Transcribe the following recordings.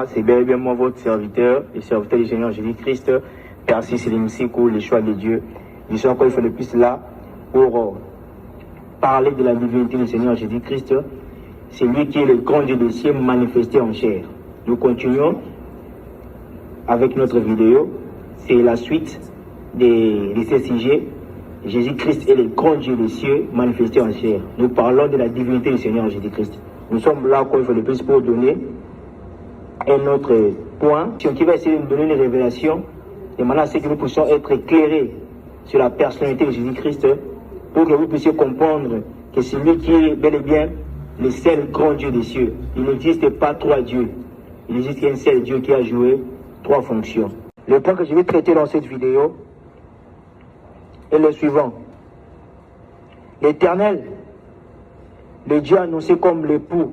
C'est bel et bien moi, votre serviteur, le serviteur du Seigneur Jésus-Christ, Père Céline Sikou, le choix de Dieu. Je suis encore une fois de plus là pour parler de la divinité du Seigneur Jésus-Christ. C'est lui qui est le grand Dieu des cieux manifesté en chair. Nous continuons avec notre vidéo. C'est la suite de ces sujets. Jésus-Christ est le grand Dieu des cieux manifesté en chair. Nous parlons de la divinité du Seigneur Jésus-Christ. Nous sommes là encore une fois de plus pour donner un autre point qui va essayer de nous donner une révélation et maintenant c'est que nous puissions être éclairés sur la personnalité de Jésus-Christ pour que vous puissiez comprendre que c'est lui qui est bel et bien le seul grand Dieu des cieux. Il n'existe pas trois dieux. Il existe un seul Dieu qui a joué trois fonctions. Le point que je vais traiter dans cette vidéo est le suivant. L'Éternel, le Dieu annoncé comme l'époux,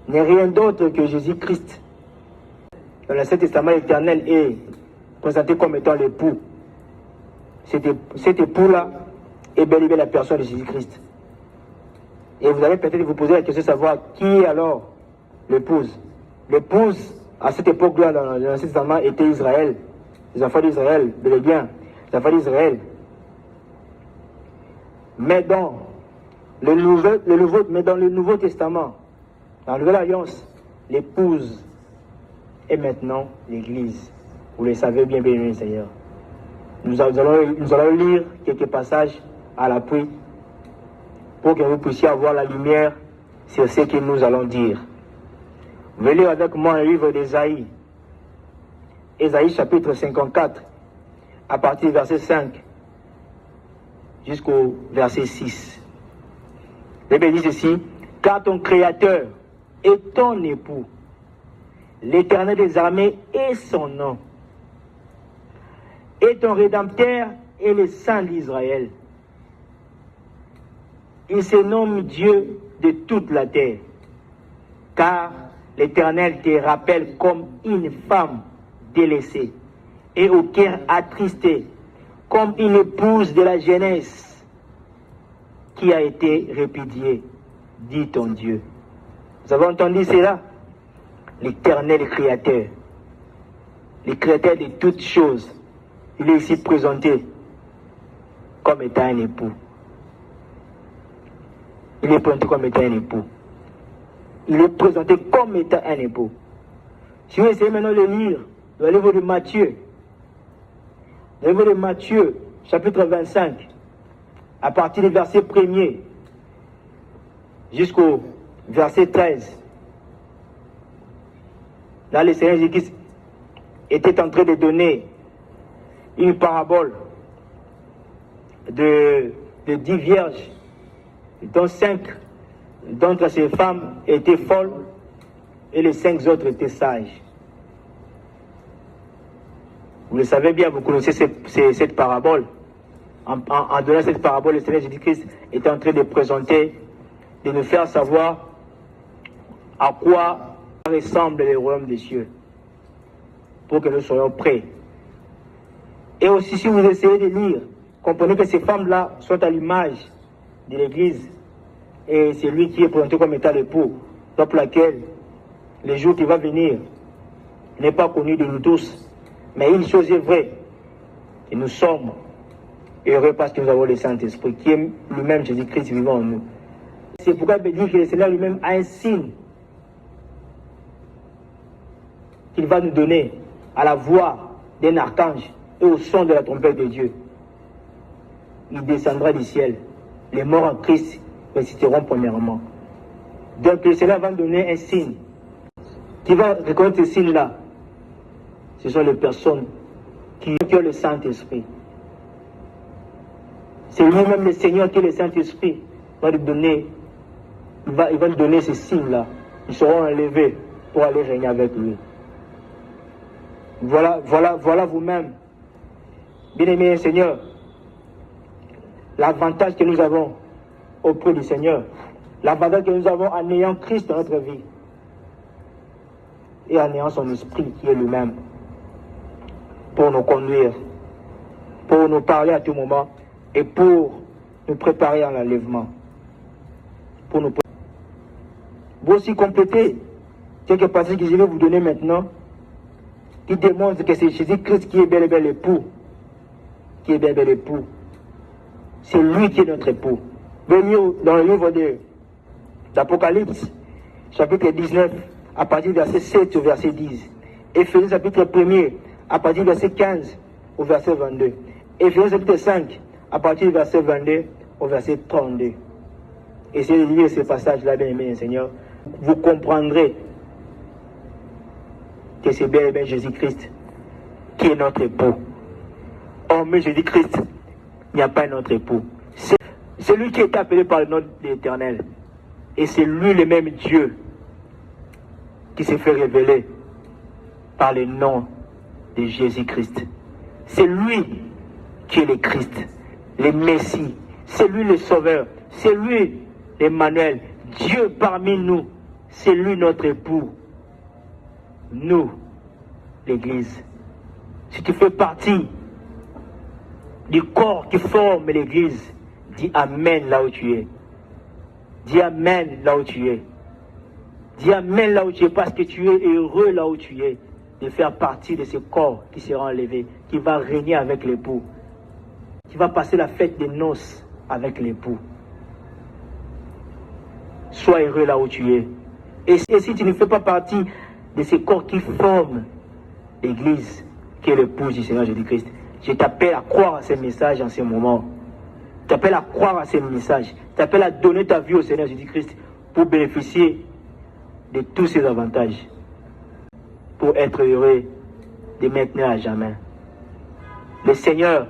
n'est rien d'autre que Jésus-Christ. Dans l'Ancien Testament, l'Éternel est présenté comme étant l'époux. Cet époux-là est bel et bien la personne de Jésus-Christ. Et vous allez peut-être vous poser la question de savoir qui est alors l'épouse. L'épouse, à cette époque-là, dans l'Ancien Testament, était Israël. Les enfants d'Israël, bel et bien, les enfants d'Israël. Mais dans le Nouveau Testament, dans la Nouvelle Alliance, l'épouse est maintenant l'Église. Vous le savez bien, bien, Seigneur. Nous allons lire quelques passages à l'appui pour que vous puissiez avoir la lumière sur ce que nous allons dire. Vous allez lire avec moi un livre d'Ésaïe. Ésaïe chapitre 54, à partir du verset 5 jusqu'au verset 6. La Bible dit ceci: car ton Créateur est ton époux, l'Éternel des armées est son nom, et ton Rédempteur est le Saint d'Israël. Il se nomme Dieu de toute la terre, car l'Éternel te rappelle comme une femme délaissée et au cœur attristé, comme une épouse de la jeunesse qui a été répudiée, dit ton Dieu. Vous avez entendu cela? L'Éternel Créateur, le Créateur de toutes choses, il est ici présenté comme étant un époux. Il est présenté comme étant un époux. Il est présenté comme étant un époux. Si vous essayez maintenant de lire le livre de Matthieu, le livre de Matthieu, chapitre 25, à partir du verset 1er jusqu'au verset 13, là, le Seigneur Jésus-Christ était en train de donner une parabole de 10 vierges, dont 5 d'entre ces femmes étaient folles et les 5 autres étaient sages. Vous le savez bien, vous connaissez cette parabole. En donnant cette parabole, le Seigneur Jésus-Christ était en train de présenter, de nous faire savoir à quoi ressemble le royaume des cieux, pour que nous soyons prêts. Et aussi, si vous essayez de lire, comprenez que ces femmes-là sont à l'image de l'Église, et c'est lui qui est présenté comme étant l'époux, pour laquelle le jour qui va venir n'est pas connu de nous tous. Mais une chose est vraie, et nous sommes heureux parce que nous avons le Saint-Esprit, qui est lui-même Jésus-Christ vivant en nous. C'est pourquoi il dit que le Seigneur lui-même a un signe qu'il va nous donner à la voix d'un archange et au son de la trompette de Dieu. Il descendra du ciel. Les morts en Christ ressusciteront premièrement. Donc le Seigneur va nous donner un signe. Qui va reconnaître ce signe-là? Ce sont les personnes qui ont le Saint-Esprit. C'est lui-même le Seigneur qui est le Saint-Esprit. Va nous donner, il va nous donner ce signe-là. Ils seront enlevés pour aller régner avec lui. Voilà vous-même. Bien-aimé Seigneur, l'avantage que nous avons auprès du Seigneur, l'avantage que nous avons en ayant Christ dans notre vie et en ayant son esprit qui est lui-même pour nous conduire, pour nous parler à tout moment et pour nous préparer à l'enlèvement. Pour nous aussi compléter Quelques passages que je vais vous donner maintenant, qui démontrent que c'est Jésus-Christ qui est bel et bien l'époux. Qui est bel et bien l'époux. C'est lui qui est notre époux. Venez dans le livre d'Apocalypse, chapitre 19, à partir du verset 7 au verset 10. Éphésiens chapitre 1er, à partir du verset 15 au verset 22. Éphésiens chapitre 5, à partir du verset 22 au verset 32. Essayez de lire ce passage-là, bien aimé Seigneur. Vous comprendrez que c'est bel et bien Jésus-Christ qui est notre époux. Hormis Jésus-Christ, il n'y a pas un autre époux. C'est lui qui est appelé par le nom de l'Éternel. Et c'est lui le même Dieu qui s'est fait révéler par le nom de Jésus-Christ. C'est lui qui est le Christ, le Messie. C'est lui le Sauveur. C'est lui l'Emmanuel. Dieu parmi nous. C'est lui notre époux. Nous, l'Église. Si tu fais partie du corps qui forme l'Église, dis Amen là où tu es. Dis Amen là où tu es. Dis Amen là où tu es, parce que tu es heureux là où tu es de faire partie de ce corps qui sera enlevé, qui va régner avec l'époux, qui va passer la fête des noces avec l'époux. Sois heureux là où tu es. Et si tu ne fais pas partie de ce corps qui forme l'Église, qui est l'épouse du Seigneur Jésus-Christ, je t'appelle à croire à ces messages en ce moment. Je t'appelle à croire à ces messages. Je t'appelle à donner ta vie au Seigneur Jésus-Christ pour bénéficier de tous ces avantages, pour être heureux de maintenant à jamais. Le Seigneur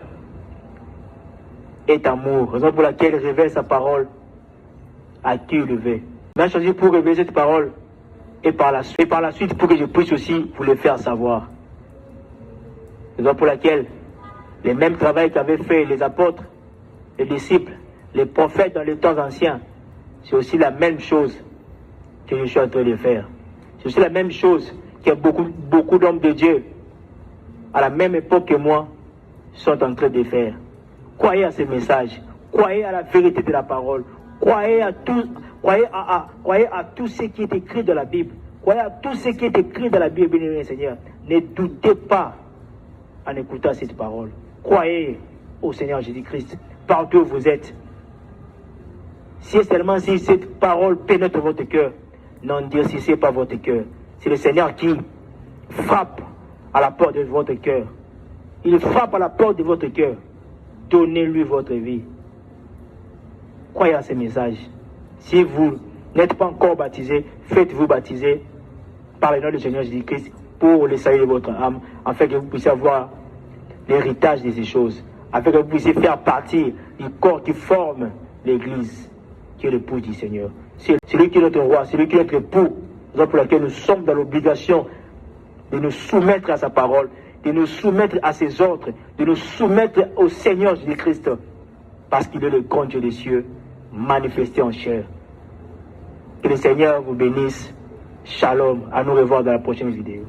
est amour, raison pour laquelle il révèle sa parole à qui il le veut. Il a choisi pour révéler cette parole et par la suite pour que je puisse aussi vous le faire savoir. Raison pour laquelle le même travail qu'avaient fait les apôtres, les disciples, les prophètes dans les temps anciens, c'est aussi la même chose que je suis en train de faire. C'est aussi la même chose que beaucoup d'hommes de Dieu, à la même époque que moi, sont en train de faire. Croyez à ces messages, croyez à la vérité de la parole, croyez à tout ce qui est écrit dans la Bible, croyez à tout ce qui est écrit dans la Bible, bien Seigneur. Ne doutez pas en écoutant cette parole. Croyez au Seigneur Jésus-Christ, partout où vous êtes. Si seulement si cette parole pénètre votre cœur, n'endurcissez pas votre cœur. C'est le Seigneur qui frappe à la porte de votre cœur. Il frappe à la porte de votre cœur. Donnez-lui votre vie. Croyez à ces messages. Si vous n'êtes pas encore baptisé, faites-vous baptiser par le nom du Seigneur Jésus-Christ pour le salut de votre âme, afin que vous puissiez avoir l'héritage de ces choses, afin que vous puissiez faire partie du corps qui forme l'Église, qui est l'époux du Seigneur. C'est lui qui est notre roi, c'est lui qui est notre époux, raison pour laquelle nous sommes dans l'obligation de nous soumettre à sa parole, de nous soumettre à ses ordres, de nous soumettre au Seigneur Jésus-Christ, parce qu'il est le grand Dieu des cieux, manifesté en chair. Que le Seigneur vous bénisse. Shalom. À nous revoir dans la prochaine vidéo.